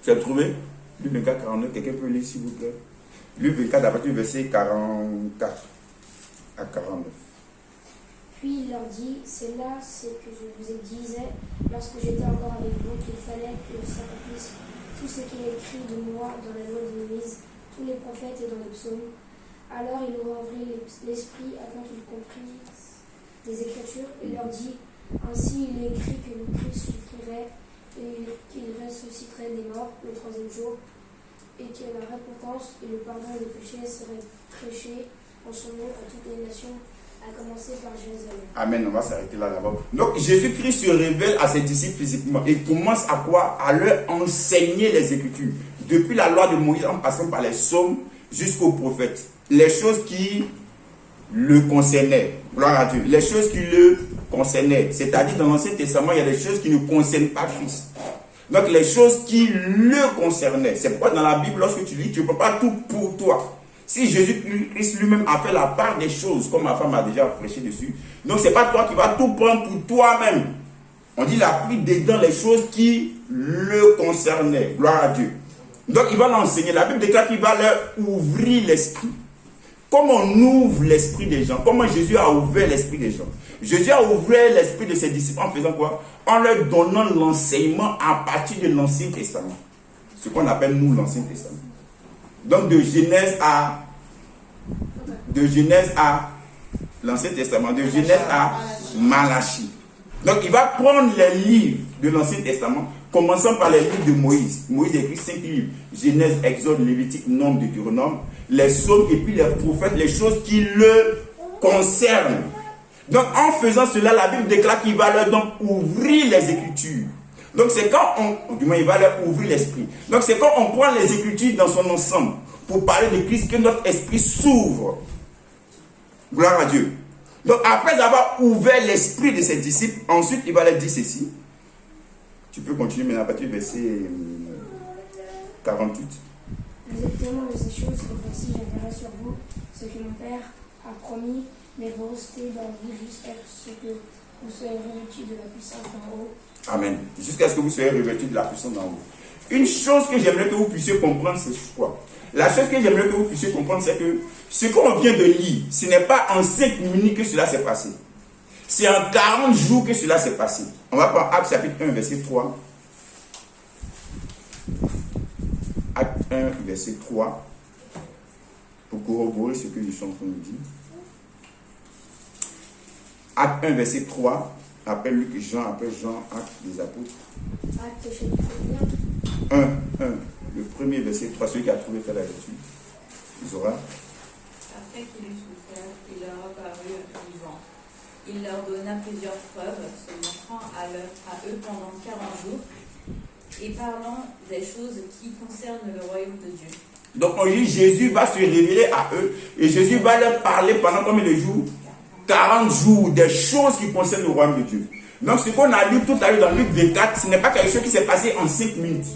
Tu as trouvé? Luc 24, 49, quelqu'un peut lire s'il vous plaît? Luc 24, à partir du verset 44 à 49. Puis il leur dit, c'est là ce que je vous disais lorsque j'étais encore avec vous, qu'il fallait que s'accomplisse tout ce qui est écrit de moi dans la loi de Moïse, tous les prophètes et dans les psaumes. Alors il leur ouvrit l'esprit afin qu'ils comprissent des Écritures. Il leur dit, ainsi il est écrit que le Christ souffrirait et qu'il ressusciterait des morts le troisième jour, et que la repentance et le pardon des péchés seraient prêchés en son nom à toutes les nations, à commencer par Jérusalem. Amen, on va s'arrêter là d'abord. Donc Jésus-Christ se révèle à ses disciples physiquement et commence à quoi? À leur enseigner les Écritures. Depuis la loi de Moïse, en passant par les psaumes jusqu'aux prophètes. Les choses qui le concernaient. Gloire à Dieu. Les choses qui le concernaient. C'est-à-dire dans l'Ancien Testament, il y a des choses qui ne concernent pas Christ. Donc les choses qui le concernaient. C'est pourquoi dans la Bible, lorsque tu lis, tu ne peux pas tout pour toi. Si Jésus-Christ lui-même a fait la part des choses, comme ma femme a déjà prêché dessus, donc ce n'est pas toi qui vas tout prendre pour toi-même. On dit il a pris dedans les choses qui le concernaient. Gloire à Dieu. Donc il va l'enseigner. La Bible déclare qu'il va leur ouvrir l'esprit. Comment on ouvre l'esprit des gens? Comment Jésus a ouvert l'esprit des gens? Jésus a ouvert l'esprit de ses disciples en faisant quoi? En leur donnant l'enseignement à partir de l'Ancien Testament. Ce qu'on appelle nous l'Ancien Testament. Donc de Genèse à l'Ancien Testament, de Genèse à Malachie. Donc il va prendre les livres de l'Ancien Testament, commençant par les livres de Moïse. Moïse écrit 5 livres: Genèse, Exode, Lévitique, Nombre, Deutéronome, les psaumes et puis les prophètes, les choses qui le concernent. Donc en faisant cela, la Bible déclare qu'il va leur donc ouvrir les Écritures. Donc c'est quand du moins il va leur ouvrir l'esprit. Donc c'est quand on prend les Écritures dans son ensemble pour parler de Christ que notre esprit s'ouvre. Gloire à Dieu. Donc après avoir ouvert l'esprit de ses disciples, ensuite il va leur dire ceci. Tu peux continuer maintenant à partir du verset 48. Vous êtes témoins de ces choses, et voici j'enverrai sur vous ce que mon Père a promis, mais vous restez dans vous jusqu'à ce que vous soyez revêtus de la puissance d'en haut. Amen. Jusqu'à ce que vous soyez revêtus de la puissance d'en haut. Une chose que j'aimerais que vous puissiez comprendre, c'est quoi? La chose que j'aimerais que vous puissiez comprendre, c'est que ce qu'on vient de lire, ce n'est pas en 5 minutes que cela s'est passé. C'est en 40 jours que cela s'est passé. On va prendre Actes chapitre 1, verset 3. Acte 1, verset 3. Pour corroborer ce que je suis en train de dire. Acte 1, verset 3. Après Luc, Jean, après Jean, Acte des apôtres. Acte chapitre 1. Le premier verset 3. Celui qui a trouvé fait la lecture. Zora. Après qu'il eut souffert, il leur apparut vivant. Il leur donna plusieurs preuves, se montrant à eux pendant 40 jours, et parlant des choses qui concernent le royaume de Dieu. Donc on dit Jésus va se révéler à eux, et Jésus va leur parler pendant combien de jours? 40 jours, des choses qui concernent le royaume de Dieu. Donc ce qu'on a lu tout à l'heure dans Luc 24, ce n'est pas quelque chose qui s'est passé en 5 minutes.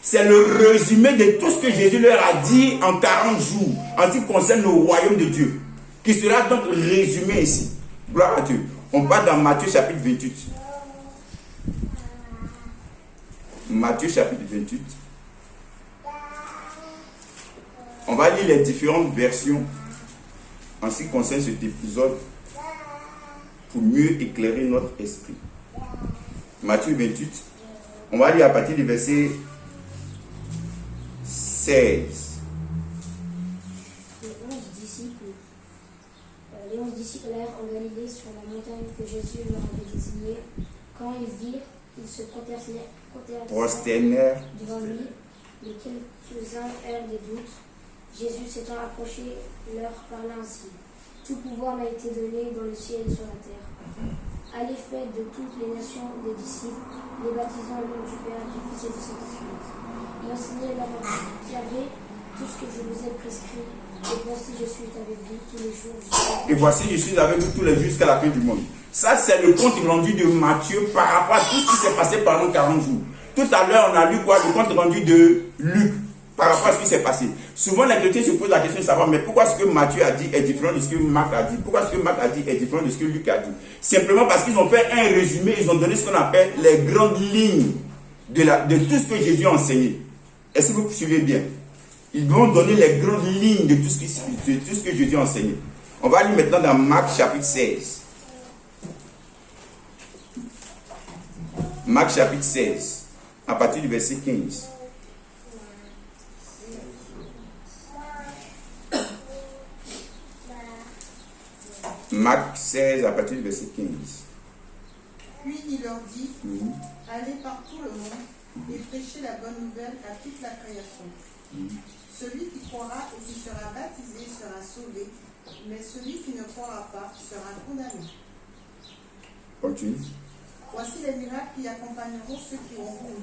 C'est le résumé de tout ce que Jésus leur a dit en 40 jours, en ce qui concerne le royaume de Dieu, qui sera donc résumé ici. Gloire à Dieu. On va dans Matthieu chapitre 28. Matthieu chapitre 28. On va lire les différentes versions en ce qui concerne cet épisode pour mieux éclairer notre esprit. Matthieu 28. On va lire à partir du verset 16. Les 11 disciples allèrent en Galilée sur la montagne que Jésus leur avait désignée. Quand ils virent, ils se prosternèrent devant lui, mais quelques-uns eurent des doutes. Jésus s'étant approché, leur parla ainsi: tout pouvoir m'a été donné dans le ciel et sur la terre. Allez, faites de toutes les nations des disciples, les baptisant au nom du Père, du Fils et du Saint-Esprit, et enseignez-leur à observer tout ce que je vous ai prescrit. Et voici, je suis avec vous tous les jours. Et voici, je suis avec vous tous les jours jusqu'à la fin du monde. Ça, c'est le compte rendu de Matthieu par rapport à tout ce qui s'est passé pendant 40 jours. Tout à l'heure, on a lu quoi? Le compte rendu de Luc par rapport à ce qui s'est passé. Souvent, les chrétiens se posent la question de savoir, mais pourquoi ce que Matthieu a dit est différent de ce que Marc a dit? Pourquoi ce que Marc a dit est différent de ce que Luc a dit? Simplement parce qu'ils ont fait un résumé, ils ont donné ce qu'on appelle les grandes lignes de tout ce que Jésus a enseigné. Est-ce que vous suivez bien? Ils vont donner les grandes lignes de tout ce que Jésus a enseigné. On va lire maintenant dans Marc chapitre 16. Marc chapitre 16, à partir du verset 15. Marc 16, à partir du verset 15. Puis il leur dit, allez par tout le monde et prêchez la bonne nouvelle à toute la création. Celui qui croira et qui sera baptisé sera sauvé, mais celui qui ne croira pas sera condamné. Continue. Voici les miracles qui accompagneront ceux qui ont cru.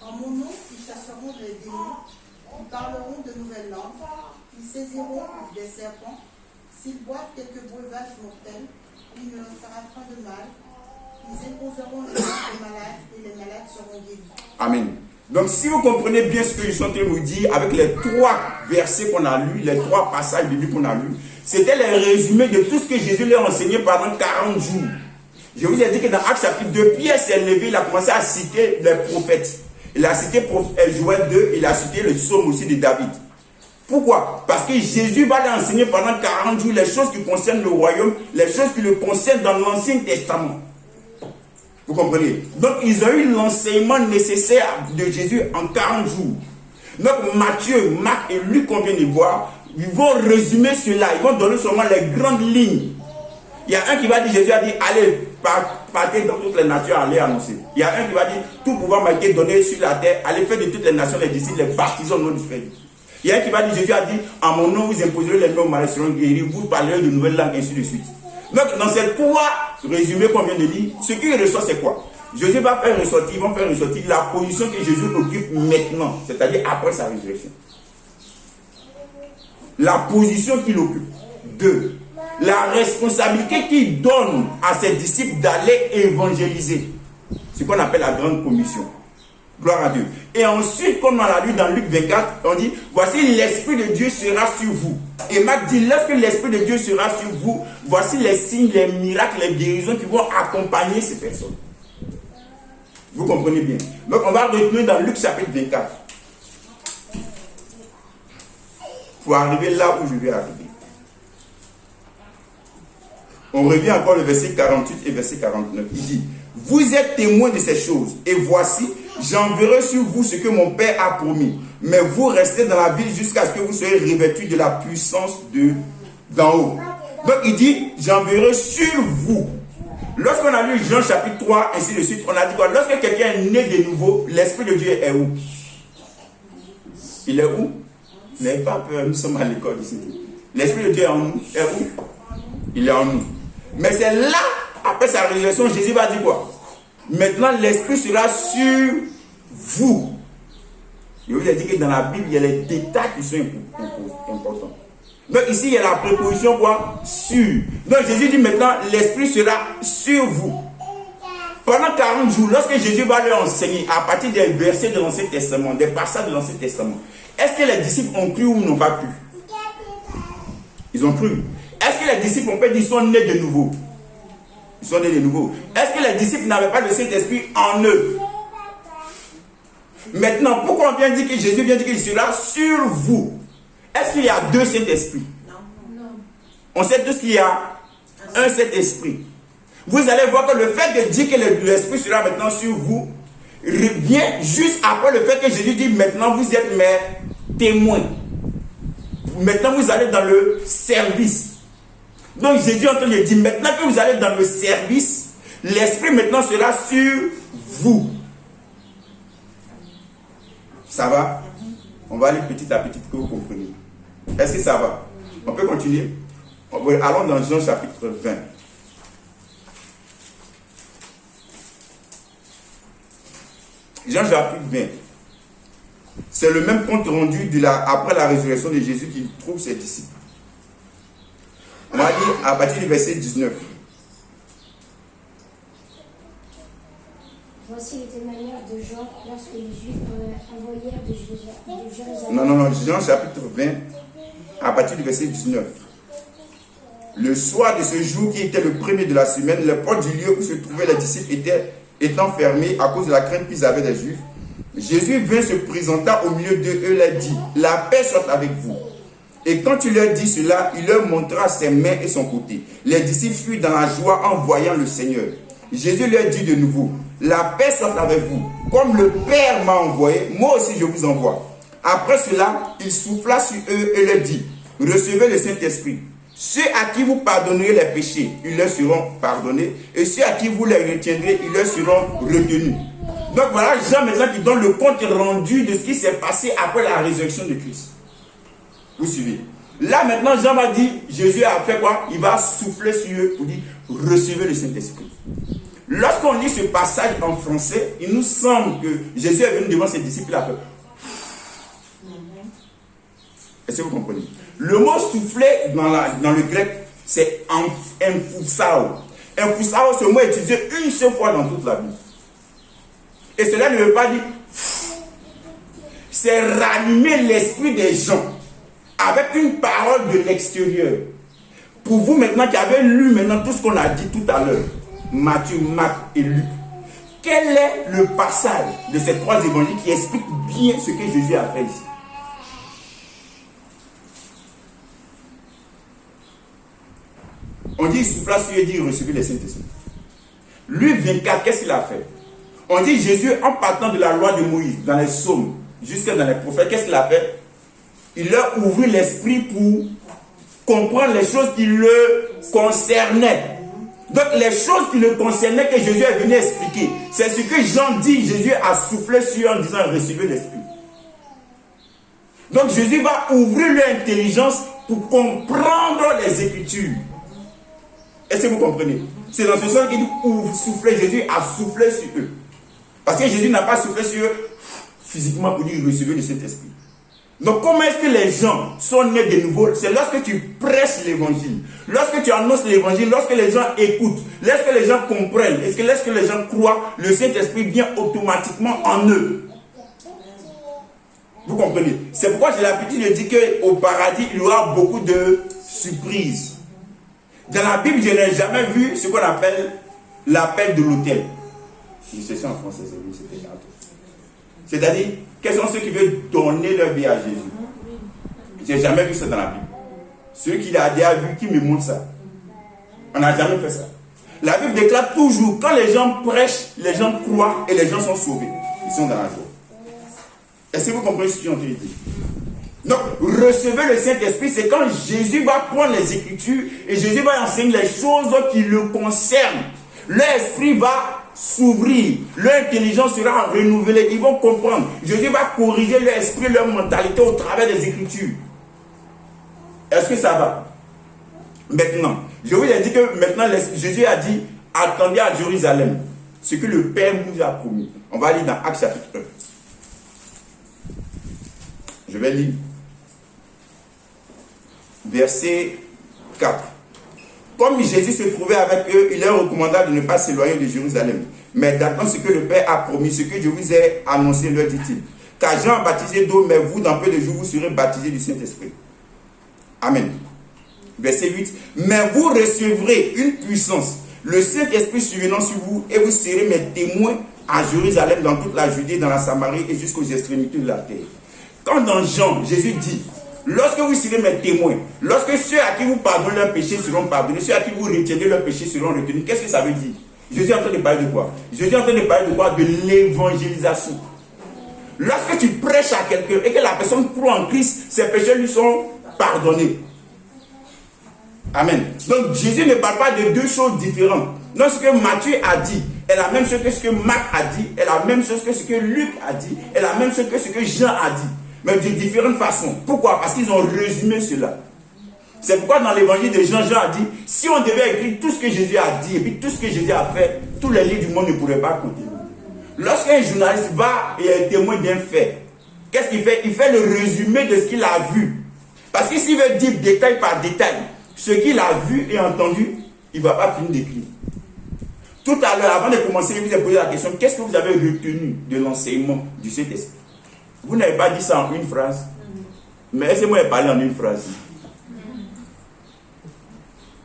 En mon nom, ils chasseront les démons, ils parleront de nouvelles langues, ils saisiront des serpents, s'ils boivent quelques breuvages mortels, il ne leur fera pas de mal, ils imposeront les mains aux malades et les malades seront guéris. Amen. Donc si vous comprenez bien ce que je suis en train de vous dire avec les 3 versets qu'on a lus, les 3 passages bibliques qu'on a lus, c'était les résumés de tout ce que Jésus leur a enseigné pendant 40 jours. Je vous ai dit que dans Actes chapitre 2, Pierre s'est levé, il a commencé à citer les prophètes. Il a cité Joël 2, il a cité le psaume aussi de David. Pourquoi? Parce que Jésus va leur enseigner pendant 40 jours les choses qui concernent le royaume, les choses qui le concernent dans l'Ancien Testament. Vous comprenez? Donc, ils ont eu l'enseignement nécessaire de Jésus en 40 jours. Donc, Matthieu, Marc et Luc, qu'on vient de voir, ils vont résumer cela. Ils vont donner seulement les grandes lignes. Il y a un qui va dire, Jésus a dit, allez, partez dans toutes les nations, allez annoncer. Il y a un qui va dire, tout pouvoir m'a été donné sur la terre, allez faire de toutes les nations les disciples, les baptisés au nom du Fils. Il y a un qui va dire, Jésus a dit, en mon nom, vous imposerez les mains aux malades, seront guéris, vous parlerez de nouvelles langues, ainsi de suite. Donc, dans ces 3 résumés qu'on vient de lire, ce qu'il ressort, c'est quoi? Jésus va faire ressortir, ils vont faire ressortir la position que Jésus occupe maintenant, c'est-à-dire après sa résurrection. La position qu'il occupe. 2. La responsabilité qu'il donne à ses disciples d'aller évangéliser. Ce qu'on appelle la grande commission. Gloire à Dieu. Et ensuite, comme on l'a lu dans Luc 24, on dit, voici l'Esprit de Dieu sera sur vous. Et Marc dit, lorsque l'Esprit de Dieu sera sur vous, voici les signes, les miracles, les guérisons qui vont accompagner ces personnes. Vous comprenez bien. Donc on va retenir dans Luc chapitre 24. Pour arriver là où je vais arriver. On revient encore le verset 48 et verset 49. Il dit, vous êtes témoins de ces choses, et voici, j'enverrai sur vous ce que mon Père a promis. Mais vous restez dans la ville jusqu'à ce que vous soyez revêtus de la puissance d'en haut. Donc il dit, j'enverrai sur vous. Lorsqu'on a lu Jean chapitre 3, ainsi de suite, on a dit quoi? Lorsque quelqu'un est né de nouveau, l'Esprit de Dieu est où? Il est où? N'ayez pas peur, nous sommes à l'école ici. L'Esprit de Dieu est en nous. Est où? Il est en nous. Mais c'est là, après sa résurrection, Jésus va dire quoi? Maintenant, l'Esprit sera sur vous. Je vous ai dit que dans la Bible, il y a les détails qui sont importants. Donc ici, il y a la préposition quoi? Sur. Donc Jésus dit maintenant, l'Esprit sera sur vous. Pendant 40 jours, lorsque Jésus va leur enseigner à partir des versets de l'Ancien Testament, des passages de l'Ancien Testament, est-ce que les disciples ont cru ou n'ont pas cru? Ils ont cru. Est-ce que les disciples, on peut dire, sont nés de nouveau? Ils sont nés de nouveau. Est-ce que les disciples n'avaient pas le Saint-Esprit en eux? Maintenant, pourquoi on vient dire que Jésus vient dire qu'il sera sur vous? Est-ce qu'il y a 2 Saint-Esprits? Non. On sait tous qu'il y a un Saint-Esprit. Vous allez voir que le fait de dire que l'Esprit sera maintenant sur vous revient juste après le fait que Jésus dit maintenant vous êtes mes témoins. Maintenant vous allez dans le service. Donc Jésus est en train de dire maintenant que vous allez dans le service, l'Esprit maintenant sera sur vous. Ça va? On va aller petit à petit que vous compreniez. Est-ce que ça va? On peut continuer? Allons dans Jean chapitre 20. Jean chapitre 20. C'est le même compte rendu après la résurrection de Jésus qu'il trouve ses disciples. On va dire à partir du verset 19. Voici les témoignages de Jean lorsque les Juifs envoyèrent de Jérusalem. Non, Jean chapitre 20, à partir du verset 19. Le soir de ce jour qui était le premier de la semaine, les portes du lieu où se trouvaient les disciples étant fermées à cause de la crainte qu'ils avaient des Juifs. Jésus vint se présenta au milieu d'eux et leur dit, la paix soit avec vous. Et quand il leur dit cela, il leur montra ses mains et son côté. Les disciples furent dans la joie en voyant le Seigneur. Jésus leur dit de nouveau, la paix soit avec vous. Comme le Père m'a envoyé, moi aussi je vous envoie. Après cela, il souffla sur eux et leur dit, recevez le Saint-Esprit. Ceux à qui vous pardonnerez les péchés, ils leur seront pardonnés. Et ceux à qui vous les retiendrez, ils leur seront retenus. Donc voilà Jean maintenant qui donne le compte rendu de ce qui s'est passé après la résurrection de Christ. Vous suivez? Là maintenant Jean m'a dit, Jésus a fait quoi? Il va souffler sur eux pour dire, recevez le Saint-Esprit. Lorsqu'on lit ce passage en français, il nous semble que Jésus est venu devant ses disciples à faire. Est-ce que vous comprenez? Le mot souffler dans le grec, c'est emphusao. Emphusao, ce mot est utilisé une seule fois dans toute la Bible. Et cela ne veut pas dire, c'est ranimer l'esprit des gens avec une parole de l'extérieur. Pour vous maintenant qui avez lu maintenant tout ce qu'on a dit tout à l'heure, Matthieu, Marc et Luc, quel est le passage de ces trois évangiles qui explique bien ce que Jésus a fait ici? On dit, il souffla sur eux et dit, recevez le Saint-Esprit. Luc 24, qu'est-ce qu'il a fait? On dit, Jésus, en partant de la loi de Moïse, dans les psaumes, jusqu'à dans les prophètes, qu'est-ce qu'il a fait? Il leur ouvrit l'esprit pour comprendre les choses qui le concernaient. Donc, les choses qui le concernaient que Jésus est venu expliquer, c'est ce que Jean dit, Jésus a soufflé sur eux en disant, recevez l'esprit. Donc, Jésus va ouvrir leur intelligence pour comprendre les Écritures. Est-ce que vous comprenez? C'est dans ce sens qu'il dit souffler. Jésus a soufflé sur eux. Parce que Jésus n'a pas soufflé sur eux physiquement pour dire recevez le Saint-Esprit. Donc comment est-ce que les gens sont nés de nouveau? C'est lorsque tu prêches l'évangile, lorsque tu annonces l'évangile, lorsque les gens écoutent, lorsque les gens comprennent, lorsque les gens croient, le Saint-Esprit vient automatiquement en eux. Vous comprenez? C'est pourquoi j'ai l'habitude de dire qu'au paradis, il y aura beaucoup de surprises. Dans la Bible, je n'ai jamais vu ce qu'on appelle l'appel de l'autel. Je sais ça en français, c'est-à-dire, quels sont ceux qui veulent donner leur vie à Jésus? Je n'ai jamais vu ça dans la Bible. Ceux qui l'ont déjà vu, qui me montrent ça. On n'a jamais fait ça. La Bible déclare toujours, quand les gens prêchent, les gens croient et les gens sont sauvés. Ils sont dans la joie. Est-ce que vous comprenez ce que j'ai entendu dire? Donc, recevez le Saint-Esprit, c'est quand Jésus va prendre les Écritures et Jésus va enseigner les choses qui le concernent. L'esprit va s'ouvrir, leur intelligence sera renouvelée, ils vont comprendre. Jésus va corriger leur esprit, leur mentalité au travers des Écritures. Est-ce que ça va? Maintenant, je vous ai dit que maintenant Jésus a dit, attendez à Jérusalem, ce que le Père nous a promis. On va lire dans Actes chapitre 1. Je vais lire. Verset 4. Comme Jésus se trouvait avec eux, il leur recommanda de ne pas s'éloigner de Jérusalem, mais d'attendre ce que le Père a promis, ce que je vous ai annoncé, leur dit-il. Car Jean a baptisé d'eau, mais vous, dans peu de jours, vous serez baptisés du Saint-Esprit. Amen. Verset 8. Mais vous recevrez une puissance, le Saint-Esprit survenant sur vous, et vous serez mes témoins à Jérusalem, dans toute la Judée, dans la Samarie et jusqu'aux extrémités de la terre. Quand dans Jean, Jésus dit, lorsque vous serez mes témoins, lorsque ceux à qui vous pardonnez leurs péchés seront pardonnés, ceux à qui vous retiendrez leurs péchés seront retenus, qu'est-ce que ça veut dire? Jésus est en train de parler de quoi? Jésus est en train de parler de quoi? De l'évangélisation. Lorsque tu prêches à quelqu'un et que la personne croit en Christ, ses péchés lui sont pardonnés. Amen. Donc Jésus ne parle pas de deux choses différentes. Donc ce que Matthieu a dit est la même chose que ce que Marc a dit, est la même chose que ce que Luc a dit, est la même chose que ce que Jean a dit. Mais de différentes façons. Pourquoi? Parce qu'ils ont résumé cela. C'est pourquoi dans l'évangile de Jean, Jean a dit, si on devait écrire tout ce que Jésus a dit et puis tout ce que Jésus a fait, tous les livres du monde ne pourraient pas compter. Lorsqu'un journaliste va et est témoin d'un fait, qu'est-ce qu'il fait? Il fait le résumé de ce qu'il a vu. Parce que s'il veut dire détail par détail, ce qu'il a vu et entendu, il ne va pas finir d'écrire. Tout à l'heure, avant de commencer, je vous ai posé la question, qu'est-ce que vous avez retenu de l'enseignement du Saint-Esprit? Vous n'avez pas dit ça en une phrase. Mais laissez-moi parler en une phrase.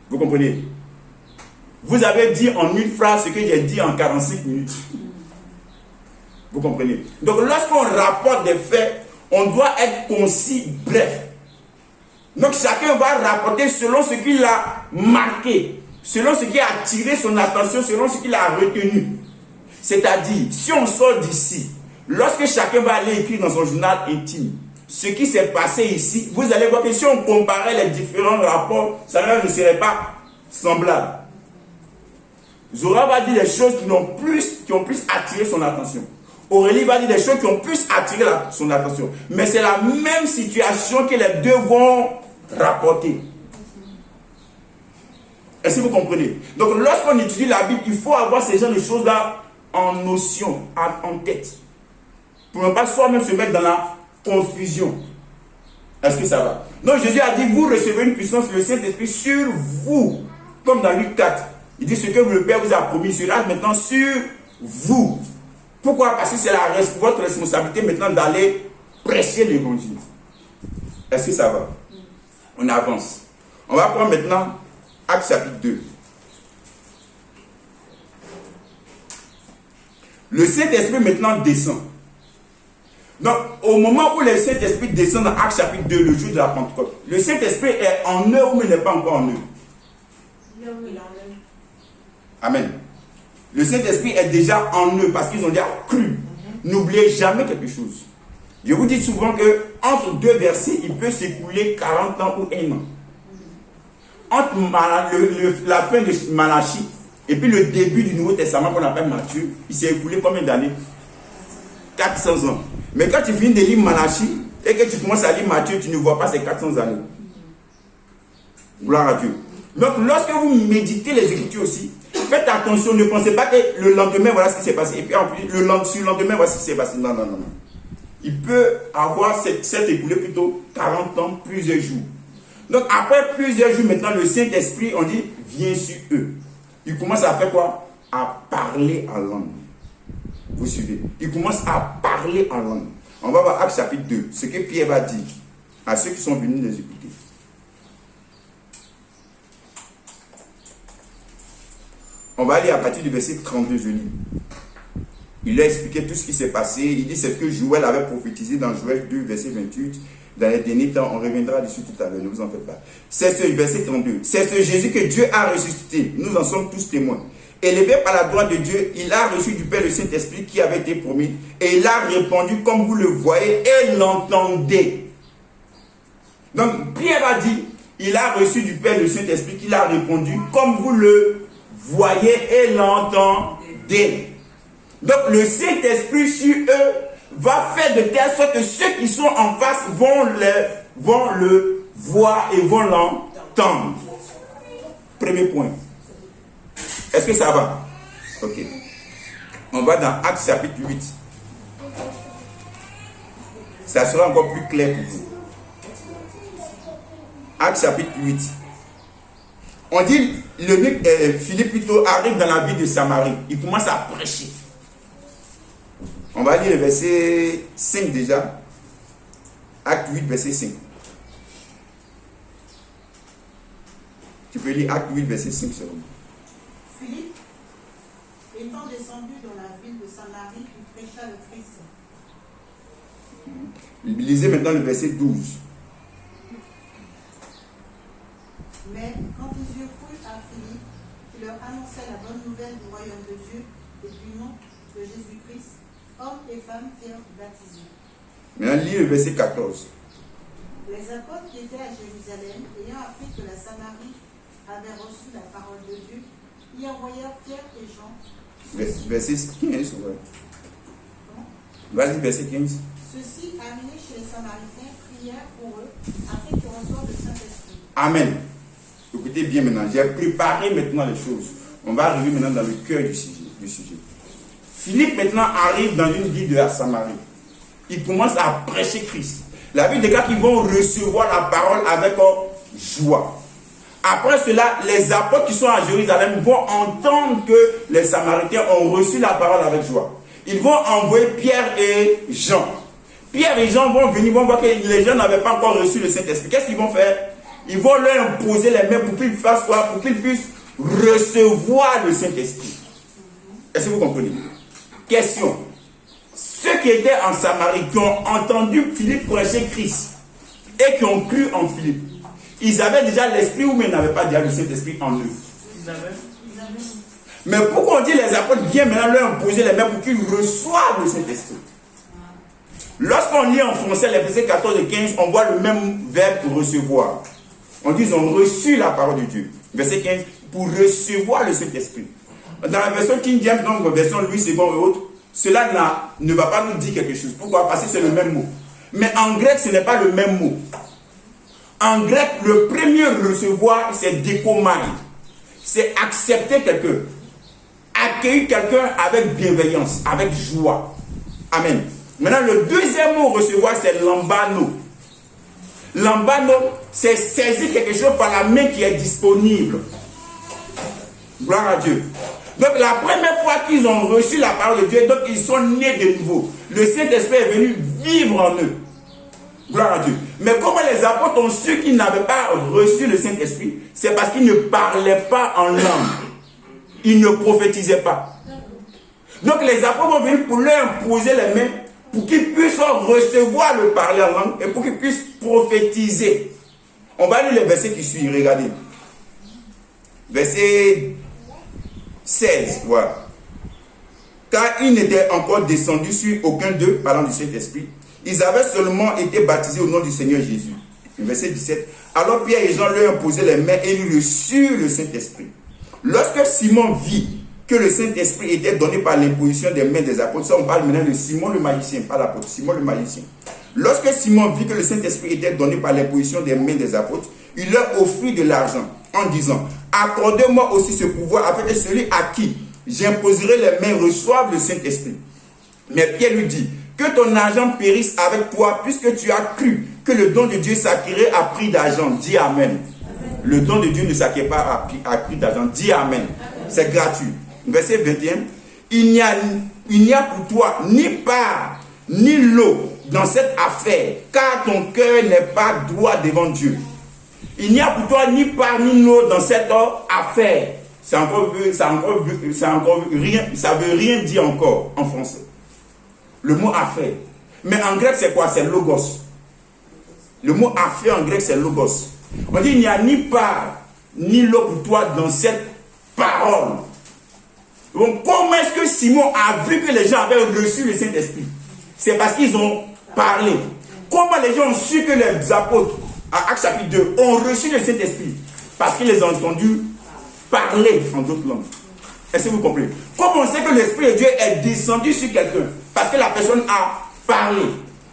Vous comprenez? Vous avez dit en une phrase ce que j'ai dit en 45 minutes. Vous comprenez? Donc lorsqu'on rapporte des faits, on doit être concis, bref. Donc chacun va rapporter selon ce qu'il a marqué, selon ce qui a attiré son attention, selon ce qu'il a retenu. C'est-à-dire, si on sort d'ici, lorsque chacun va aller écrire dans son journal intime ce qui s'est passé ici, vous allez voir que si on comparait les différents rapports, ça ne serait pas semblable. Zora va dire des choses qui ont plus attiré son attention. Aurélie va dire des choses qui ont plus attiré son attention. Mais c'est la même situation que les deux vont rapporter. Est-ce que vous comprenez? Donc lorsqu'on étudie la Bible, il faut avoir ces genres de choses-là en notion, en tête. Pour ne pas soi-même se mettre dans la confusion. Est-ce que ça va? Donc Jésus a dit, vous recevez une puissance, le Saint-Esprit sur vous. Comme dans Luc 4. Il dit, ce que le Père vous a promis sera maintenant sur vous. Pourquoi? Parce que c'est votre responsabilité maintenant d'aller prêcher l'évangile. Est-ce que ça va? On avance. On va prendre maintenant Actes chapitre 2. Le Saint-Esprit maintenant descend. Donc, au moment où le Saint-Esprit descend dans Actes chapitre 2, le jour de la Pentecôte, le Saint-Esprit est en eux ou il n'est pas encore en eux? Il est en eux. Amen. Le Saint-Esprit est déjà en eux parce qu'ils ont déjà cru. N'oubliez jamais quelque chose. Je vous dis souvent que entre deux versets, il peut s'écouler 40 ans ou 1 an. Entre la fin de Malachie et puis le début du Nouveau Testament qu'on appelle Matthieu, il s'est écoulé combien d'années? 400 ans. Mais quand tu finis de lire Malachie et que tu commences à lire Matthieu, tu ne vois pas ces 400 années. Gloire à Dieu. Donc lorsque vous méditez les Écritures aussi, faites attention, ne pensez pas que le lendemain, voilà ce qui s'est passé. Et puis en plus, sur le lendemain, voilà ce qui s'est passé. Non. Il peut avoir s'être écoulé plutôt 40 ans, plusieurs jours. Donc après plusieurs jours, maintenant, le Saint-Esprit, on dit, vient sur eux. Il commence à faire quoi? À parler en langue. Vous suivez? Il commence à parler en langue. On va voir Actes chapitre 2, ce que Pierre va dire à ceux qui sont venus les écouter. On va aller à partir du verset 32, je lis. Il a expliqué tout ce qui s'est passé. Il dit c'est ce que Joël avait prophétisé dans Joël 2, verset 28. Dans les derniers temps, on reviendra dessus tout à l'heure, ne vous en faites pas. C'est ce verset 32. C'est ce Jésus que Dieu a ressuscité. Nous en sommes tous témoins. Élevé par la droite de Dieu, il a reçu du Père le Saint-Esprit qui avait été promis. Et il a répondu comme vous le voyez et l'entendez. Donc Pierre a dit, il a reçu du Père le Saint-Esprit qui a répondu comme vous le voyez et l'entendez. Donc le Saint-Esprit sur eux va faire de telle sorte que ceux qui sont en face vont le voir et vont l'entendre. Premier point. Est-ce que ça va? Ok. On va dans Actes chapitre 8. Ça sera encore plus clair pour vous. Actes chapitre 8. On dit, Philippe plutôt arrive dans la ville de Samarie. Il commence à prêcher. On va lire le verset 5 déjà. Acte 8, verset 5. Tu peux lire Acte 8, verset 5 seulement. Philippe, étant descendu dans la ville de Samarie, il prêcha le Christ. Lisez maintenant le verset 12. Mais quand ils eurent cru à Philippe, qui leur annonçait la bonne nouvelle du royaume de Dieu et du nom de Jésus-Christ, hommes et femmes furent baptisés. Maintenant, lis le verset 14. Les apôtres qui étaient à Jérusalem, ayant appris que la Samarie avait reçu la parole de Dieu, y envoyèrent Pierre et Jean. Verset 15. Ouais. Vas-y, verset 15. Ceux-ci, amenés chez les Samaritains, prièrent pour eux, afin qu'ils reçoivent le Saint-Esprit. Amen. Écoutez bien maintenant. J'ai préparé maintenant les choses. On va arriver maintenant dans le cœur du sujet. Philippe maintenant arrive dans une ville de la Samarie. Il commence à prêcher Christ. La Bible déclare qu'ils vont recevoir la parole avec joie. Après cela, les apôtres qui sont à Jérusalem vont entendre que les Samaritains ont reçu la parole avec joie. Ils vont envoyer Pierre et Jean. Pierre et Jean vont venir, vont voir que les gens n'avaient pas encore reçu le Saint-Esprit. Qu'est-ce qu'ils vont faire? Ils vont leur imposer les mains pour qu'ils fassent quoi? Pour qu'ils puissent recevoir le Saint-Esprit. Est-ce que vous comprenez? Question. ceux qui étaient en Samarie, qui ont entendu Philippe prêcher Christ et qui ont cru en Philippe, ils avaient déjà l'esprit ou ils n'avaient pas déjà le Saint-Esprit en eux? Mais pourquoi on dit les apôtres viennent maintenant leur imposer les mains pour qu'ils reçoivent le Saint-Esprit? Lorsqu'on lit en français les versets 14 et 15, on voit le même verbe recevoir. On dit ils ont reçu la parole de Dieu. Verset 15, pour recevoir le Saint-Esprit. Dans la version King James, donc la version Louis II et autres, cela ne va pas nous dire quelque chose. Pourquoi? Parce que c'est le même mot. Mais en grec, ce n'est pas le même mot. En grec, le premier recevoir, c'est dékomai. C'est accepter quelqu'un. Accueillir quelqu'un avec bienveillance, avec joie. Amen. Maintenant, le deuxième mot recevoir, c'est lambano. Lambano, c'est saisir quelque chose par la main qui est disponible. Gloire à Dieu. Donc, la première fois qu'ils ont reçu la parole de Dieu, donc ils sont nés de nouveau. Le Saint-Esprit est venu vivre en eux. Gloire à Dieu. Mais comment les apôtres ont su qu'ils n'avaient pas reçu le Saint-Esprit? C'est parce qu'ils ne parlaient pas en langue. Ils ne prophétisaient pas. Donc les apôtres vont venir pour leur imposer les mains pour qu'ils puissent recevoir le parler en langue et pour qu'ils puissent prophétiser. On va lire le verset qui suit, regardez. Verset 16, voilà. Car ils n'étaient encore descendus sur aucun d'eux, parlant du Saint-Esprit. Ils avaient seulement été baptisés au nom du Seigneur Jésus. Verset 17. Alors Pierre et Jean leur imposaient les mains et ils reçurent le Saint-Esprit. Lorsque Simon vit que le Saint-Esprit était donné par l'imposition des mains des apôtres, ça on parle maintenant de Simon le magicien, pas l'apôtre, Simon le magicien. Lorsque Simon vit que le Saint-Esprit était donné par l'imposition des mains des apôtres, il leur offrit de l'argent en disant, accordez-moi aussi ce pouvoir afin que celui à qui j'imposerai les mains reçoive le Saint-Esprit. Mais Pierre lui dit, que ton argent périsse avec toi, puisque tu as cru que le don de Dieu s'acquérait à prix d'argent. Dis Amen. Le don de Dieu ne s'acquiert pas à prix d'argent. Dis Amen. C'est gratuit. Verset 21. Il n'y a pour toi ni part, ni lot dans cette affaire, car ton cœur n'est pas droit devant Dieu. Il n'y a pour toi ni part, ni lot dans cette affaire. Ça veut rien dire encore en français. Le mot affaire. Mais en grec, c'est quoi? C'est logos. Le mot affaire en grec, c'est logos. On dit il n'y a ni part, ni lot pour toi dans cette parole. Donc, comment est-ce que Simon a vu que les gens avaient reçu le Saint-Esprit? C'est parce qu'ils ont parlé. Comment les gens ont su que les apôtres, à Actes chapitre 2, ont reçu le Saint-Esprit? Parce qu'ils les ont entendus parler en d'autres langues. Est-ce que vous comprenez? Comment on sait que l'Esprit de Dieu est descendu sur quelqu'un? Parce que la personne a parlé.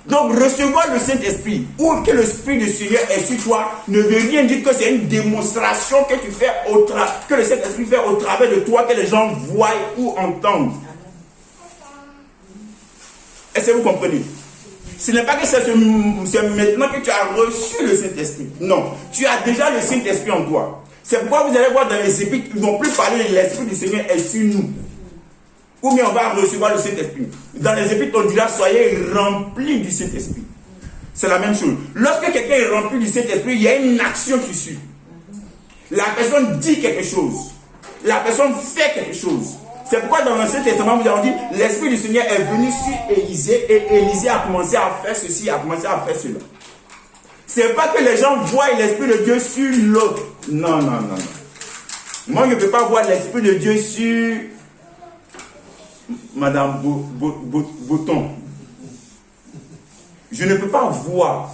Donc recevoir le Saint-Esprit ou que l'Esprit du Seigneur est sur toi ne veut rien dire que c'est une démonstration que tu fais que le Saint-Esprit fait au travers de toi, que les gens voient ou entendent. Est-ce que vous comprenez? Ce n'est pas que c'est maintenant que tu as reçu le Saint-Esprit. Non, tu as déjà le Saint-Esprit en toi. C'est pourquoi vous allez voir dans les épîtres, ils ne vont plus parler de l'Esprit du Seigneur est sur nous. Ou bien on va recevoir le Saint-Esprit. Dans les épîtres, on dira soyez remplis du Saint-Esprit. C'est la même chose. Lorsque quelqu'un est rempli du Saint-Esprit, il y a une action qui suit. La personne dit quelque chose. La personne fait quelque chose. C'est pourquoi dans l'Ancien Testament, nous avons dit l'Esprit du Seigneur est venu sur Élisée et Élisée a commencé à faire ceci, a commencé à faire cela. C'est pas que les gens voient l'Esprit de Dieu sur l'autre. Non, non, non, non. Moi, je ne peux pas voir l'Esprit de Dieu sur Madame Bouton. Je ne peux pas voir.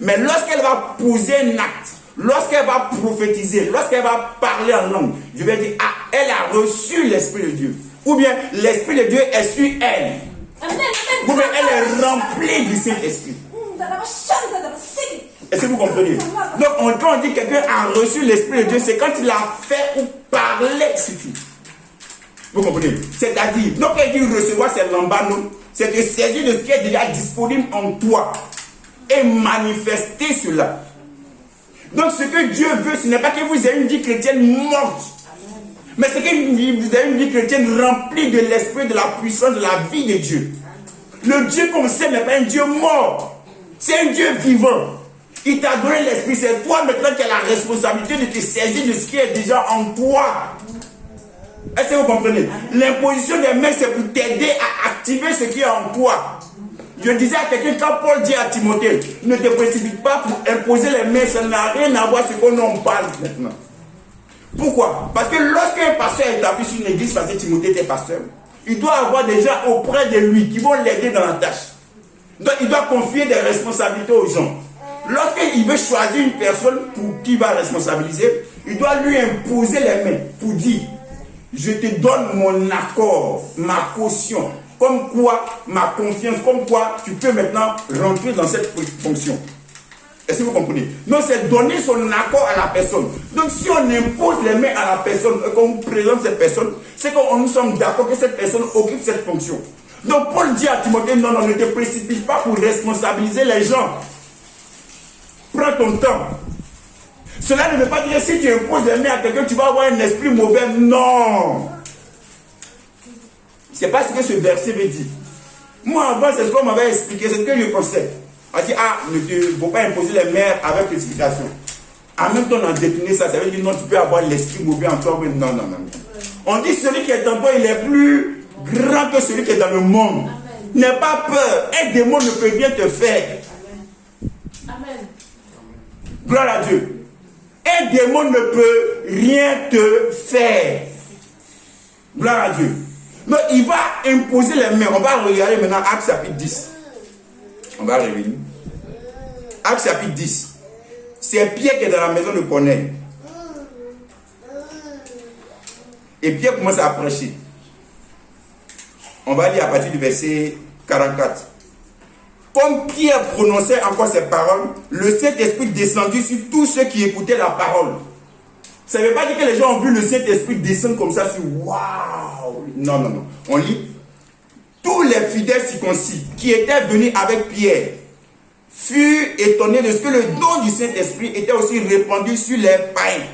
Mais lorsqu'elle va poser un acte, lorsqu'elle va prophétiser, lorsqu'elle va parler en langue, je vais dire, ah, elle a reçu l'Esprit de Dieu. Ou bien l'Esprit de Dieu est sur elle. Ou bien elle est remplie du Saint-Esprit. Est-ce que vous comprenez? Donc, quand on dit que quelqu'un a reçu l'Esprit de Dieu, c'est quand il a fait ou parlé sur tout. Vous comprenez? C'est-à-dire, donc quand il dit recevoir, c'est lambano, c'est de saisir de ce qui est déjà disponible en toi et manifester cela. Donc, ce que Dieu veut, ce n'est pas que vous ayez une vie chrétienne morte, mais c'est que vous avez une vie chrétienne remplie de l'Esprit, de la puissance, de la vie de Dieu. Le Dieu qu'on sait n'est pas un Dieu mort, c'est un Dieu vivant. Il t'a donné l'Esprit, c'est toi maintenant qui as la responsabilité de te saisir de ce qui est déjà en toi. Est-ce que vous comprenez? L'imposition des mains, c'est pour t'aider à activer ce qui est en toi. Je disais à quelqu'un, quand Paul dit à Timothée, ne te précipite pas pour imposer les mains, ça n'a rien à voir avec ce qu'on en parle maintenant. Pourquoi? Parce que lorsqu'un pasteur est appuyé sur une église, parce que Timothée était pasteur, il doit avoir des gens auprès de lui qui vont l'aider dans la tâche. Donc il doit confier des responsabilités aux gens. Lorsqu'il veut choisir une personne pour qui il va responsabiliser, il doit lui imposer les mains pour dire, je te donne mon accord, ma caution, comme quoi ma confiance, comme quoi tu peux maintenant rentrer dans cette fonction. Est-ce que vous comprenez? Donc c'est donner son accord à la personne. Donc si on impose les mains à la personne, qu'on présente cette personne, c'est qu'on nous sommes d'accord que cette personne occupe cette fonction. Donc Paul dit à Timothée, non, non, ne te précipite pas pour responsabiliser les gens. Prends ton temps. Cela ne veut pas dire que si tu imposes les mains à quelqu'un, tu vas avoir un esprit mauvais. Non. C'est pas ce que ce verset veut dire. Moi, avant, c'est ce qu'on m'avait expliqué, c'est ce que je pensais. On dit, ne faut pas imposer les mains avec précipitation. En même temps, on a décliné ça, ça veut dire non, tu peux avoir l'esprit mauvais en toi. Mais non, non, non. On dit celui qui est en toi, il est plus grand que celui qui est dans le monde. N'aie pas peur. Un démon ne peut rien te faire. Amen. Gloire à Dieu. Un démon ne peut rien te faire. Gloire à Dieu. Donc il va imposer les mains. On va regarder maintenant Actes chapitre 10. On va revenir. Actes chapitre 10. C'est Pierre qui est dans la maison de Corneille. Et Pierre commence à prêcher. On va lire à partir du verset 44. Comme Pierre prononçait encore ces paroles, le Saint-Esprit descendit sur tous ceux qui écoutaient la parole. Ça ne veut pas dire que les gens ont vu le Saint-Esprit descendre comme ça sur waouh. Non, non, non. On lit. Tous les fidèles circoncis qui étaient venus avec Pierre furent étonnés de ce que le don du Saint-Esprit était aussi répandu sur les païens,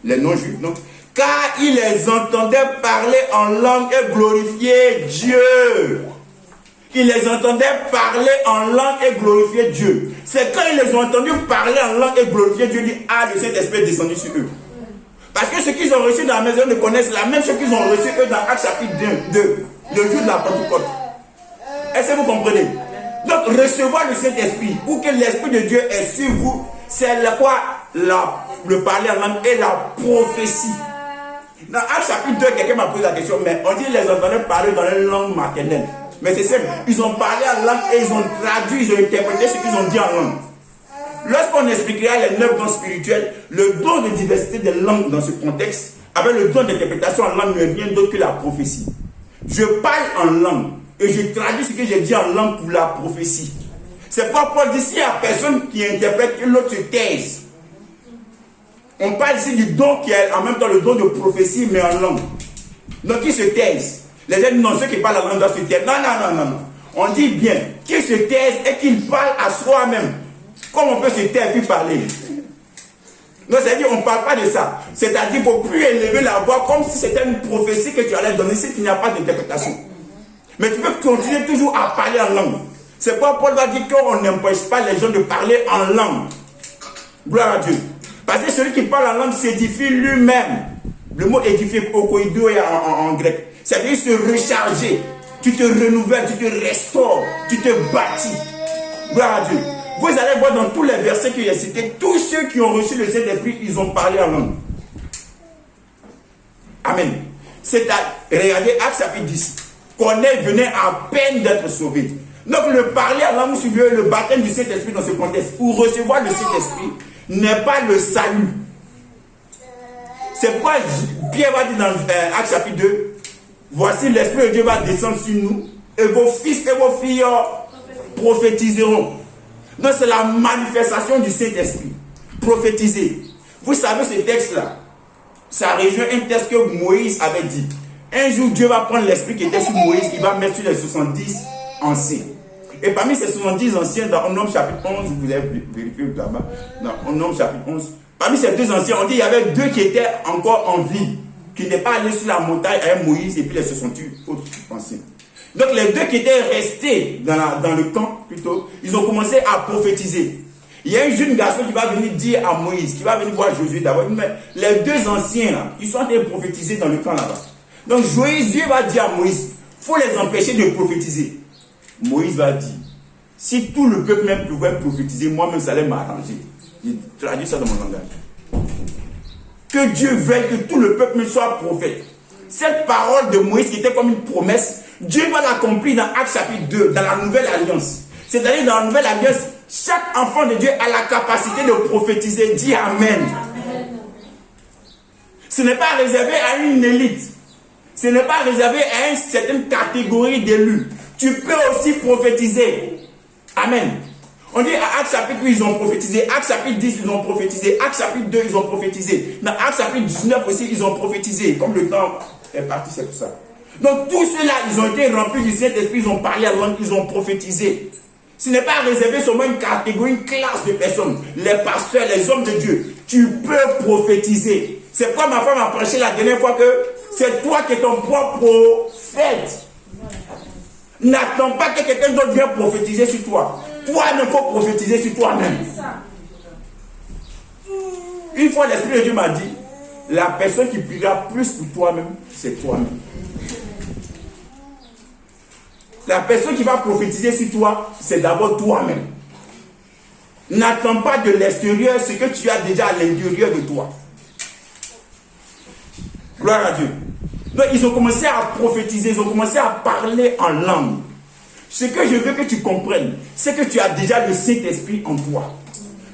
les non-juifs, non? Car ils les entendaient parler en langue et glorifier Dieu. Ils les entendaient parler en langue et glorifier Dieu. C'est quand ils les ont entendus parler en langue et glorifier Dieu, dit, le Saint-Esprit est descendu sur eux. Parce que ce qu'ils ont reçu dans la maison de connaissent la même chose qu'ils ont reçu eux dans Actes chapitre 2, le jour de la Pentecôte. Est-ce que vous comprenez? Donc recevoir le Saint-Esprit ou que l'Esprit de Dieu est sur vous, c'est quoi? Le parler en langue et la prophétie. Dans Actes chapitre 2, quelqu'un m'a posé la question, mais on dit qu'ils les entendaient parler dans une langue maternelle. Mais c'est simple, ils ont parlé en langue et ils ont traduit, ils ont interprété ce qu'ils ont dit en langue. Lorsqu'on expliquera les 9 dons spirituels, le don de diversité des langues dans ce contexte, avec le don d'interprétation en langue, ne est rien d'autre que la prophétie. Je parle en langue et je traduis ce que j'ai dit en langue pour la prophétie. C'est pas Paul dit, s'il n'y a personne qui interprète, que l'autre se taise. On parle ici du don qui est en même temps le don de prophétie, mais en langue. Donc qui se taise? Les gens disent non, ceux qui parlent en langue doivent se taire. Non, non, non, non, non. On dit bien, qu'il se taise et qu'il parle à soi-même. Comme on peut se taire et puis parler. Donc c'est-à-dire on ne parle pas de ça. C'est-à-dire qu'il ne faut plus élever la voix comme si c'était une prophétie que tu allais donner, si il n'y a pas d'interprétation. Mais tu peux continuer toujours à parler en langue. C'est pourquoi Paul va dire qu'on n'empêche pas les gens de parler en langue. Gloire à Dieu. Parce que celui qui parle en langue s'édifie lui-même. Le mot édifier, okoido en grec. C'est-à-dire se recharger. Tu te renouvelles, tu te restaures, tu te bâtis. Gloire à Dieu. Vous allez voir dans tous les versets qu'il y a cités, tous ceux qui ont reçu le Saint-Esprit, ils ont parlé en langue. Amen. Regardez Actes chapitre 10. Corneille venait à peine d'être sauvé. Donc le parler en langue supérieure, le baptême du Saint-Esprit dans ce contexte, pour recevoir le Saint-Esprit, n'est pas le salut. C'est pourquoi Pierre va dire dans Actes chapitre 2, voici l'Esprit de Dieu va descendre sur nous, et vos fils et vos filles prophétiseront. Donc c'est la manifestation du Saint-Esprit. Prophétiser. Vous savez ce texte-là, ça rejoint un texte que Moïse avait dit. Un jour, Dieu va prendre l'esprit qui était sur Moïse, il va mettre sur les 70 anciens. Et parmi ces 70 anciens, dans Nombre chapitre 11, vous avez vérifié là-bas, dans Nombre chapitre 11, parmi ces deux anciens, on dit qu'il y avait deux qui étaient encore en vie, qui n'étaient pas allés sur la montagne avec Moïse et puis les 68 autres anciens. Donc les deux qui étaient restés dans le camp, plutôt, ils ont commencé à prophétiser. Il y a un jeune garçon qui va venir dire à Moïse, qui va venir voir Josué d'abord, mais les deux anciens là, ils sont en train de prophétiser dans le camp là-bas. Donc Dieu va dire à Moïse, il faut les empêcher de prophétiser. Moïse va dire, si tout le peuple même pouvait prophétiser, moi-même ça allait m'arranger. Je traduis ça dans mon langage. Que Dieu veuille que tout le peuple soit prophète. Cette parole de Moïse qui était comme une promesse, Dieu va l'accomplir dans Actes chapitre 2, dans la nouvelle alliance. C'est-à-dire dans la nouvelle alliance, chaque enfant de Dieu a la capacité de prophétiser. Dis Amen. Ce n'est pas réservé à une élite. Ce n'est pas réservé à une certaine catégorie d'élus. Tu peux aussi prophétiser. Amen. On dit à Actes chapitre 8, ils ont prophétisé. Actes chapitre 10, ils ont prophétisé. Actes chapitre 2, ils ont prophétisé. Dans Actes chapitre 19 aussi, ils ont prophétisé. Comme le temps est parti, c'est pour ça. Donc tous ceux-là, ils ont été remplis du Saint-Esprit, ils ont parlé à langue, ils ont prophétisé. Ce n'est pas réservé seulement une catégorie, une classe de personnes. Les pasteurs, les hommes de Dieu. Tu peux prophétiser. C'est pourquoi ma femme a prêché la dernière fois que c'est toi qui es ton propre prophète. N'attends pas que quelqu'un d'autre vienne prophétiser sur toi. Toi-même, il faut prophétiser sur toi-même. Une fois, l'Esprit de Dieu m'a dit, la personne qui priera plus pour toi-même, c'est toi-même. La personne qui va prophétiser sur toi, c'est d'abord toi-même. N'attends pas de l'extérieur ce que tu as déjà à l'intérieur de toi. Gloire à Dieu. Donc, ils ont commencé à prophétiser, ils ont commencé à parler en langue. Ce que je veux que tu comprennes, c'est que tu as déjà le Saint-Esprit en toi.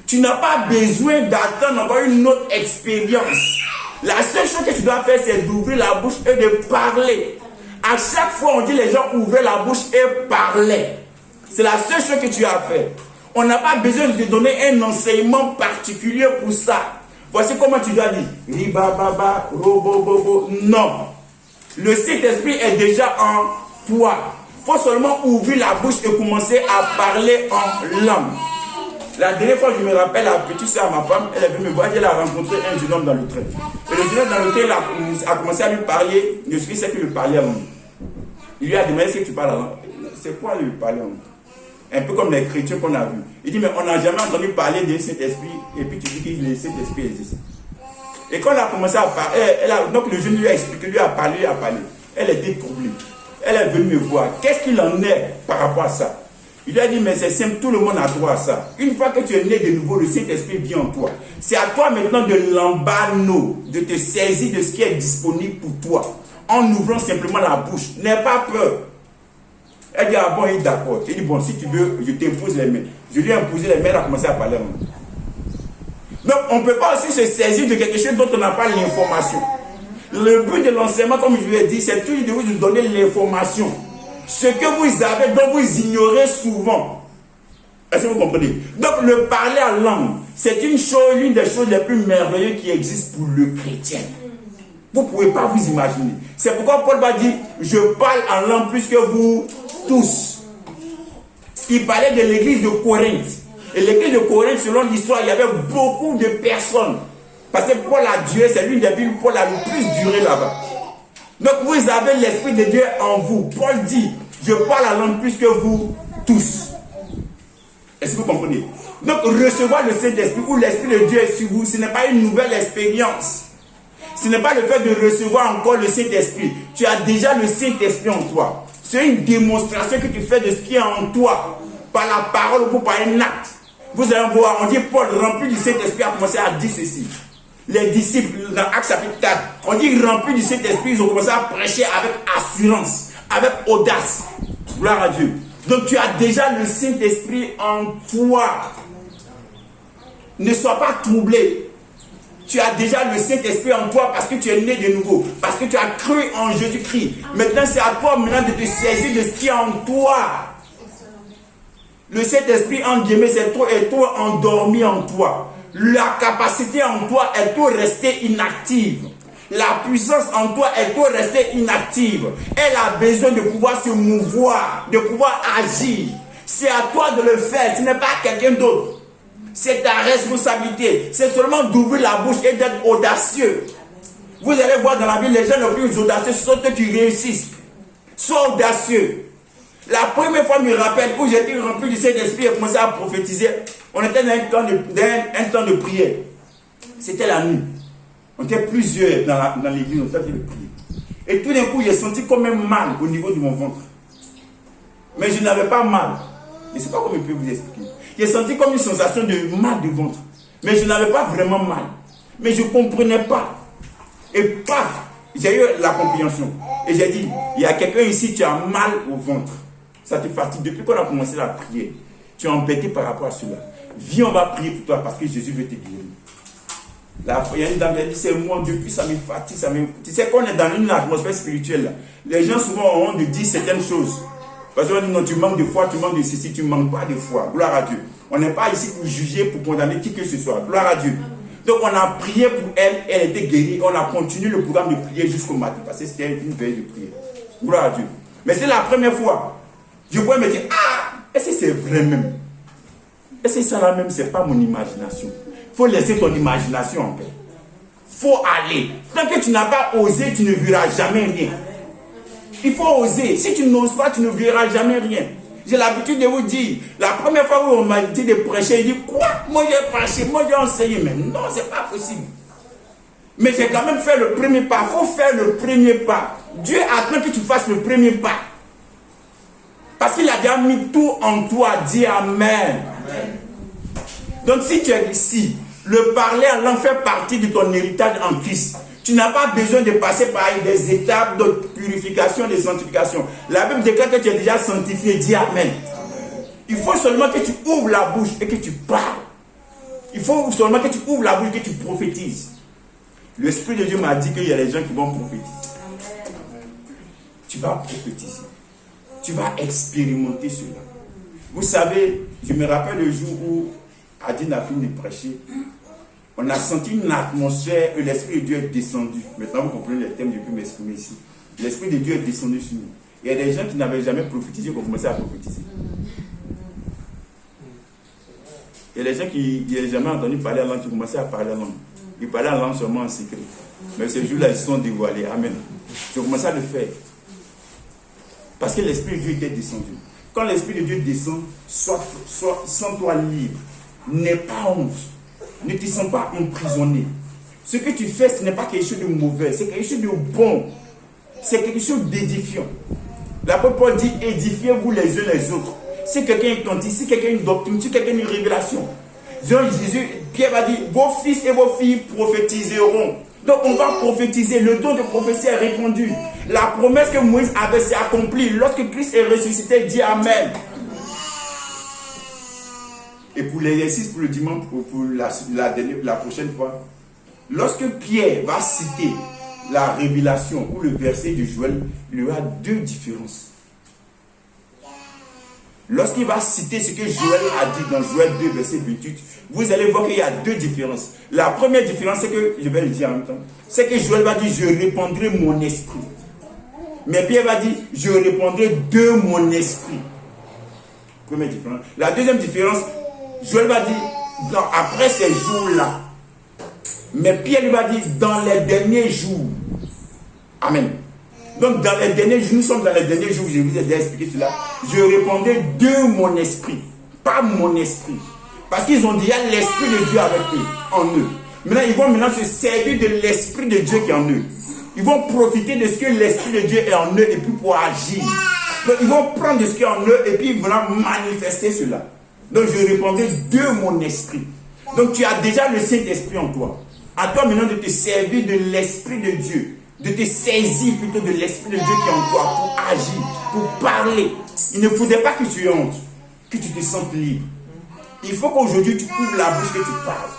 Tu n'as pas besoin d'attendre encore une autre expérience. La seule chose que tu dois faire, c'est d'ouvrir la bouche et de parler. À chaque fois, on dit les gens ouvraient la bouche et parlaient. C'est la seule chose que tu as à faire. On n'a pas besoin de te donner un enseignement particulier pour ça. Voici comment tu dois dire. Ribababa, robobobo. Non. Le Saint-Esprit est déjà en toi. Il faut seulement ouvrir la bouche et commencer à parler en langue. La dernière fois, je me rappelle, la petite soeur, ma femme, elle est venue me voir, elle a rencontré un jeune homme dans le train. Et le jeune homme dans le train a commencé à lui parler de ce que c'est que lui parler en langue. Il lui a demandé ce que tu parles en langue. C'est quoi lui parler en langue? Un peu comme les chrétiens qu'on a vus. Il dit, mais on n'a jamais entendu parler d'un Saint-Esprit, et puis tu dis que le Saint-Esprit existe. Et quand on a commencé à parler, donc le jeune lui a expliqué, lui a parlé. Elle était troublée. Elle est venue me voir. Qu'est-ce qu'il en est par rapport à ça? Il lui a dit, mais c'est simple, tout le monde a droit à ça. Une fois que tu es né de nouveau, le Saint-Esprit vient en toi. C'est à toi maintenant de l'embano, de te saisir de ce qui est disponible pour toi, en ouvrant simplement la bouche. N'aie pas peur. Elle dit, ah bon, il est d'accord. Il dit, bon, si tu veux, je t'impose les mains. Je lui ai imposé les mains, elle a commencé à parler. Donc, on ne peut pas aussi se saisir de quelque chose dont on n'a pas l'information. Le but de l'enseignement, comme je vous l'ai dit, c'est toujours de vous donner l'information. Ce que vous avez, dont vous ignorez souvent. Est-ce que vous comprenez? Donc, le parler en langue, c'est l'une des choses les plus merveilleuses qui existent pour le chrétien. Vous ne pouvez pas vous imaginer. C'est pourquoi Paul va dire, je parle en langue plus que vous tous. Il parlait de l'église de Corinthe. Et l'église de Corinthe, selon l'histoire, il y avait beaucoup de personnes. Parce que Paul a duré, c'est l'une des villes où Paul a le plus duré là-bas. Donc vous avez l'Esprit de Dieu en vous. Paul dit, je parle la langue plus que vous tous. Est-ce que vous comprenez? Donc recevoir le Saint-Esprit ou l'Esprit de Dieu est sur vous, ce n'est pas une nouvelle expérience. Ce n'est pas le fait de recevoir encore le Saint-Esprit. Tu as déjà le Saint-Esprit en toi. C'est une démonstration que tu fais de ce qui est en toi. Par la parole ou par un acte. Vous allez voir, on dit Paul rempli du Saint-Esprit a commencé à dire ceci. Les disciples, dans Actes chapitre 4, on dit remplis du Saint-Esprit, ils ont commencé à prêcher avec assurance, avec audace. Gloire à Dieu. Donc tu as déjà le Saint-Esprit en toi. Ne sois pas troublé. Tu as déjà le Saint-Esprit en toi parce que tu es né de nouveau, parce que tu as cru en Jésus-Christ. Maintenant, c'est à toi maintenant de te saisir de ce qui est en toi. Le Saint-Esprit, en guillemets, est trop endormi en toi. La capacité en toi est trop restée inactive. La puissance en toi est trop restée inactive. Elle a besoin de pouvoir se mouvoir, de pouvoir agir. C'est à toi de le faire, ce n'est pas quelqu'un d'autre. C'est ta responsabilité. C'est seulement d'ouvrir la bouche et d'être audacieux. Vous allez voir dans la vie, les gens les plus audacieux, ce sont ceux qui réussissent. Sois audacieux. La première fois, je me rappelle, où j'étais rempli du Saint-Esprit et commencé à prophétiser, on était dans un temps de prière. C'était la nuit. On était plusieurs dans l'église, on était de prier. Et tout d'un coup, j'ai senti comme un mal au niveau de mon ventre. Mais je n'avais pas mal. Je ne sais pas comment je peux vous expliquer. J'ai senti comme une sensation de mal de ventre. Mais je n'avais pas vraiment mal. Mais je ne comprenais pas. Et paf, j'ai eu la compréhension. Et j'ai dit, il y a quelqu'un ici, tu as mal au ventre. Ça te fatigue. Depuis qu'on a commencé la prière, tu es embêté par rapport à cela. Viens, on va prier pour toi parce que Jésus veut te guérir. Là, il y a une dame qui a dit, c'est moi, depuis ça me fatigue. Tu sais qu'on est dans une atmosphère spirituelle. Là. Les gens souvent ont honte de dire certaines choses. Parce qu'on dit, non, tu manques de foi, tu manques de ceci, tu ne manques pas de foi. Gloire à Dieu. On n'est pas ici pour juger, pour condamner qui que ce soit. Gloire à Dieu. Donc on a prié pour elle, elle était guérie. On a continué le programme de prière jusqu'au matin. Parce que c'était une veille de prière. Gloire à Dieu. Mais c'est la première fois. Je pouvais me dire, ah, est-ce que c'est vrai même? Est-ce que ça là même, c'est pas mon imagination? Il faut laisser ton imagination en paix. Il faut aller. Tant que tu n'as pas osé, tu ne verras jamais rien. Il faut oser. Si tu n'oses pas, tu ne verras jamais rien. J'ai l'habitude de vous dire, la première fois où on m'a dit de prêcher, il dit, quoi? Moi j'ai prêché, moi j'ai enseigné. Mais non, c'est pas possible. Mais j'ai quand même fait le premier pas. Il faut faire le premier pas. Dieu attend que tu fasses le premier pas. Parce qu'il a déjà mis tout en toi. Dis Amen. Amen. Donc si tu es ici, le parler en langue fait partie de ton héritage en Christ. Tu n'as pas besoin de passer par des étapes de purification, de sanctification. La Bible déclare que tu es déjà sanctifié. Dis Amen. Il faut seulement que tu ouvres la bouche et que tu parles. Il faut seulement que tu ouvres la bouche et que tu prophétises. L'Esprit de Dieu m'a dit qu'il y a des gens qui vont prophétiser. Tu vas prophétiser. Tu vas expérimenter cela. Vous savez, je me rappelle le jour où Adine a fini de prêcher. On a senti une atmosphère et l'Esprit de Dieu est descendu. Maintenant, vous comprenez les thèmes, je peux m'exprimer ici. L'Esprit de Dieu est descendu sur nous. Il y a des gens qui n'avaient jamais prophétisé qui ont commencé à prophétiser. Il y a des gens qui n'avaient jamais entendu parler en langue qui ont commencé à parler en langue. Ils parlaient en langue seulement en secret. Mais ce jour-là, ils se sont dévoilés. Amen. Ils ont commencé à le faire. Parce que l'Esprit de Dieu était descendu. Quand l'Esprit de Dieu descend, sens-toi libre. N'aie pas honte. Ne te sens pas emprisonné. Ce que tu fais, ce n'est pas quelque chose de mauvais. C'est quelque chose de bon. C'est quelque chose d'édifiant. L'apôtre Paul dit, édifiez-vous les uns les autres. Si quelqu'un est tonti, si quelqu'un a une doctrine, si quelqu'un a une révélation. Pierre va dire, vos fils et vos filles prophétiseront. Donc on va prophétiser. Le don de prophétie est répandu. La promesse que Moïse avait s'est accomplie. Lorsque Christ est ressuscité, dit Amen. Et pour l'exercice, pour le dimanche, pour la prochaine fois, lorsque Pierre va citer la révélation ou le verset de Joël, il y aura deux différences. Lorsqu'il va citer ce que Joël a dit dans Joël 2, verset 28, vous allez voir qu'il y a deux différences. La première différence, c'est que, je vais le dire en même temps, c'est que Joël va dire, je répandrai mon esprit. Mais Pierre va dire, je répandrai de mon esprit. Première différence. La deuxième différence, Joël va dire, après ces jours-là. Mais Pierre lui va dire, dans les derniers jours. Amen. Donc dans les derniers jours, nous sommes dans les derniers jours, je vous ai déjà expliqué cela. Je répondrai de mon esprit, pas mon esprit. Parce qu'ils ont déjà l'esprit de Dieu avec eux, en eux. Maintenant, ils vont se servir de l'esprit de Dieu qui est en eux. Ils vont profiter de ce que l'esprit de Dieu est en eux et puis pour agir. Donc ils vont prendre de ce qui est en eux et puis ils vont manifester cela. Donc je répondrai de mon esprit. Donc tu as déjà le Saint-Esprit en toi. À toi maintenant de te servir de l'esprit de Dieu. De te saisir plutôt de l'esprit de Dieu qui est en toi pour agir, pour parler. Il ne faudrait pas que tu aies honte, que tu te sentes libre. Il faut qu'aujourd'hui tu ouvres la bouche et que tu parles.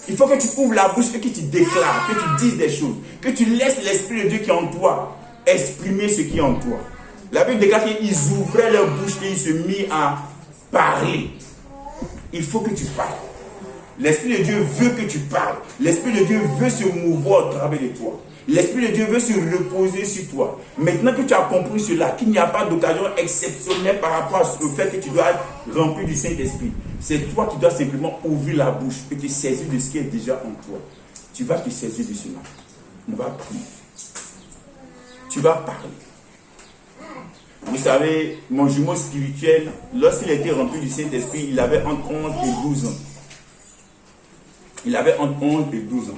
Il faut que tu ouvres la bouche et que tu déclares, que tu dises des choses, que tu laisses l'esprit de Dieu qui est en toi exprimer ce qui est en toi. La Bible déclare qu'ils ouvraient leur bouche et ils se mirent à parler. Il faut que tu parles. L'Esprit de Dieu veut que tu parles. L'Esprit de Dieu veut se mouvoir au travers de toi. L'Esprit de Dieu veut se reposer sur toi. Maintenant que tu as compris cela, qu'il n'y a pas d'occasion exceptionnelle par rapport au fait que tu dois être rempli du Saint-Esprit, c'est toi qui dois simplement ouvrir la bouche et te saisir de ce qui est déjà en toi. Tu vas te saisir de cela. On va prier. Tu vas parler. Vous savez, mon jumeau spirituel, lorsqu'il était rempli du Saint-Esprit, il avait entre 11 et 12 ans. Il avait entre 11 et 12 ans.